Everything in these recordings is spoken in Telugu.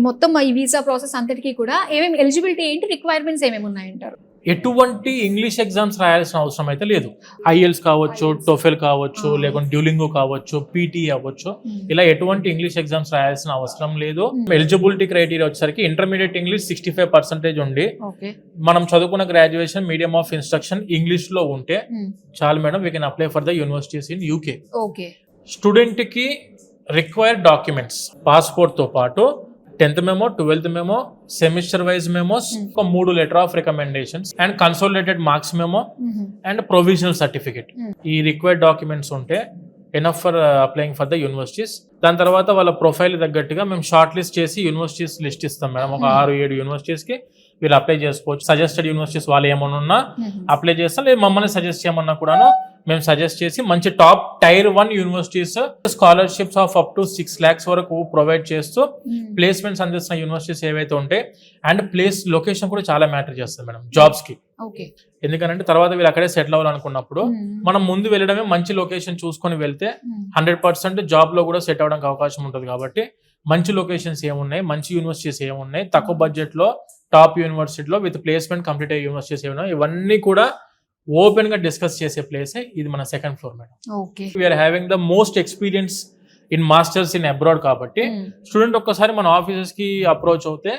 ఈ మొత్తం ఈ వీసా ప్రాసెస్ అంతటికీ కూడా ఏమేమి ఎలిజిబిలిటీ ఏంటి, రిక్వైర్మెంట్స్ ఏమేమి ఉన్నాయంటారు? ఎటువంటి ఇంగ్లీష్ ఎగ్జామ్స్ రాయాల్సిన అవసరం అయితే లేదు. ఐఎల్స్ కావచ్చు, టోఫెల్ కావచ్చు, లేకుంటే డ్యూలింగో కావచ్చు, పీటీ అవ్వచ్చు, ఇలా ఎటువంటి ఇంగ్లీష్ ఎగ్జామ్స్ రాయాల్సిన అవసరం లేదు. ఎలిజిబిలిటీ క్రైటీరియా వచ్చేసరికి ఇంటర్మీడియట్ ఇంగ్లీష్ 65% ఉండి మనం చదువుకున్న graduation medium of instruction English లో ఉంటే చాలు madam. We can apply for the universities in UK. Student కి రిక్వైర్డ్ డాక్యుమెంట్స్ పాస్పోర్ట్ తో పాటు 10th memo, 12th memo, semester wise memos, 3 letter of recommendations and consolidated marks memo and provisional certificate. ఈ రిక్వైర్డ్ డాక్యుమెంట్స్ ఉంటే enough for applying for the universities. దాని తర్వాత వాళ్ళ ప్రొఫైల్ తగ్గట్టుగా మేము షార్ట్ లిస్ట్ చేసి యూనివర్సిటీస్ లిస్ట్ ఇస్తాం మేడం. ఒక 6-7 యూనివర్సిటీస్ కి వీళ్ళు అప్లై చేసుకోవచ్చు. సజెస్టెడ్ యూనివర్సిటీస్ వాళ్ళు ఏమన్నా ఉన్నా అప్లై చేస్తాం, లేదు మమ్మల్ని సజెస్ట్ చేయమన్నా కూడాను మేము సజెస్ట్ చేసి మంచి top Tier 1 universities scholarships of up to 6 lakhs వరకు ప్రొవైడ్ చేస్తూ ప్లేస్మెంట్స్ అందిస్తున్న యూనివర్సిటీస్ ఏవైతే ఉంటాయి. అండ్ ప్లేస్ లొకేషన్ కూడా చాలా మ్యాటర్ చేస్తుంది మేడం జాబ్స్ కి. ఎందుకంటే తర్వాత వీళ్ళు అక్కడే సెటిల్ అవ్వాలనుకున్నప్పుడు మనం ముందు వెళ్ళడమే మంచి లొకేషన్ చూసుకొని వెళ్తే 100% జాబ్ లో కూడా సెట్ అవ్వడానికి అవకాశం ఉంటుంది. కాబట్టి మంచి లొకేషన్స్ ఏమున్నాయి, మంచి యూనివర్సిటీస్ ఏమున్నాయి, తక్కువ బడ్జెట్ లో టాప్ యూనివర్సిటీలో విత్ ప్లేస్మెంట్ కంప్లీట్ అయ్యే యూనివర్సిటీస్ ఏమున్నాయి, ఇవన్నీ కూడా ఓపెన్ గా డిస్కస్ చేసే ప్లేస్ ఇది మన second floor madam. We are having the most experience in masters in abroad. కాబట్టి స్టూడెంట్ ఒక్కసారి మన ఆఫీసెస్ కి అప్రోచ్ అవుతే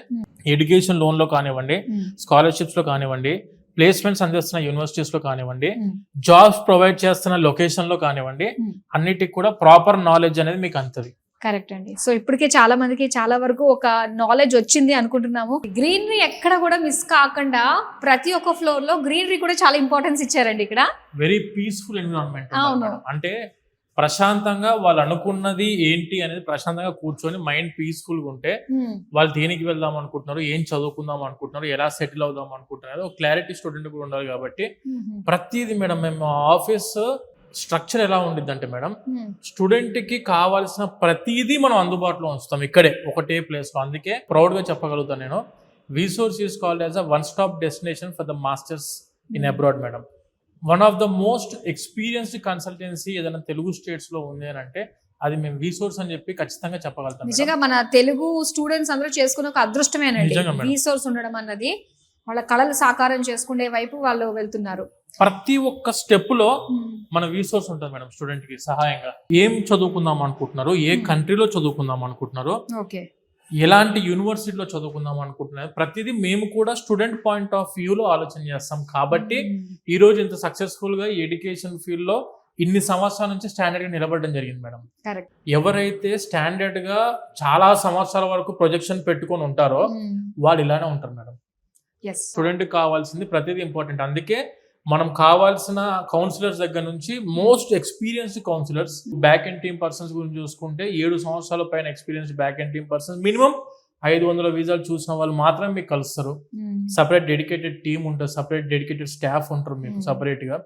ఎడ్యుకేషన్ లోన్ లో కానివ్వండి, స్కాలర్షిప్స్ లో కానివ్వండి, ప్లేస్మెంట్స్ అందిస్తున్న యూనివర్సిటీస్ లో కానివ్వండి, జాబ్స్ ప్రొవైడ్ చేస్తున్న లొకేషన్ లో కానివ్వండి, అన్నిటికి కూడా ప్రాపర్ నాలెడ్జ్ అనేది మీకు అంతది. కరెక్ట్ అండి. సో ఇప్పటికే చాలా మందికి చాలా వరకు ఒక నాలెడ్జ్ వచ్చింది అనుకుంటున్నాము. గ్రీనరీ ఎక్కడ కూడా మిస్ కాకుండా ప్రతి ఒక్క ఫ్లోర్ లో గ్రీనరీ కూడా చాలా ఇంపార్టెన్స్ ఇచ్చారండి ఇక్కడ. Very peaceful environment. అంటే ప్రశాంతంగా వాళ్ళు అనుకున్నది ఏంటి అనేది ప్రశాంతంగా కూర్చొని మైండ్ పీస్ఫుల్ గా ఉంటే వాళ్ళు దేనికి వెళ్దాం అనుకుంటున్నారు, ఏం చదువుకుందాం అనుకుంటున్నారు, ఎలా సెటిల్ అవుదాం అనుకుంటున్నారు, ఒక క్లారిటీ స్టూడెంట్ కూడా ఉండాలి. కాబట్టి ప్రతిదీ మేడం మేము ఆఫీస్ స్ట్రక్చర్ ఎలా ఉండిద్ది అంటే మేడం, స్టూడెంట్ కి కావాల్సిన ప్రతిదీ మనం అందుబాటులో ఉంచుతాం ఇక్కడే ఒకటే ప్లేస్ లో. అందుకే ప్రౌడ్ గా చెప్పగలుగుతాను నేను, VSource is called as a one stop destination for the masters in abroad madam. One of the most experienced consultancy ఏదైనా తెలుగు స్టేట్స్ లో ఉంది అని అంటే అది మేము వీసోర్స్ అని చెప్పి ఖచ్చితంగా చెప్పగలుగుతాం. నిజంగా మన తెలుగు స్టూడెంట్స్ అందరూ చేసుకునే ఒక అదృష్టమేనండి వీసోర్స్ ఉండడం అన్నది. వాళ్ళ కళలు సాకారం చేసుకునే వైపు వాళ్ళు వెళ్తున్నారు. ప్రతి ఒక్క స్టెప్ లో మన రీసోర్స్ ఉంటుంది మేడం. స్టూడెంట్ కి సహాయంగా ఏం చదువుకుందాం అనుకుంటున్నారు, ఏ కంట్రీలో చదువుకుందాం అనుకుంటున్నారు, ఎలాంటి యూనివర్సిటీలో చదువుకుందాం అనుకుంటున్నారు, ప్రతిదీ మేము కూడా స్టూడెంట్ పాయింట్ ఆఫ్ వ్యూ లో ఆలోచన చేస్తాం. కాబట్టి ఈ రోజు ఇంత సక్సెస్ఫుల్ గా ఎడ్యుకేషన్ ఫీల్డ్ లో ఇన్ని సంవత్సరాల నుంచి స్టాండర్డ్ గా నిలబడడం జరిగింది మేడం. ఎవరైతే స్టాండర్డ్ గా చాలా సంవత్సరాల వరకు ప్రొజెక్షన్ పెట్టుకొని ఉంటారో వాళ్ళు ఇలానే ఉంటారు మేడం. స్టూడెంట్ కావాల్సింది ప్రతిదీ ఇంపార్టెంట్. అందుకే మనం కావాల్సిన కౌన్సిలర్స్ దగ్గర నుంచి most experienced counsellors, back end team persons గురించి చూసుకుంటే 7 సంవత్సరాల పైన experience back end team persons, minimum 500 వీసాలు చూసిన వాళ్ళు మాత్రమే మీకు కలుస్తారు. సపరేట్ డెడికేటెడ్ టీమ్ ఉంటుంది, సపరేట్ డెడికేటెడ్ స్టాఫ్ ఉంటారు మీకు సపరేట్ గా.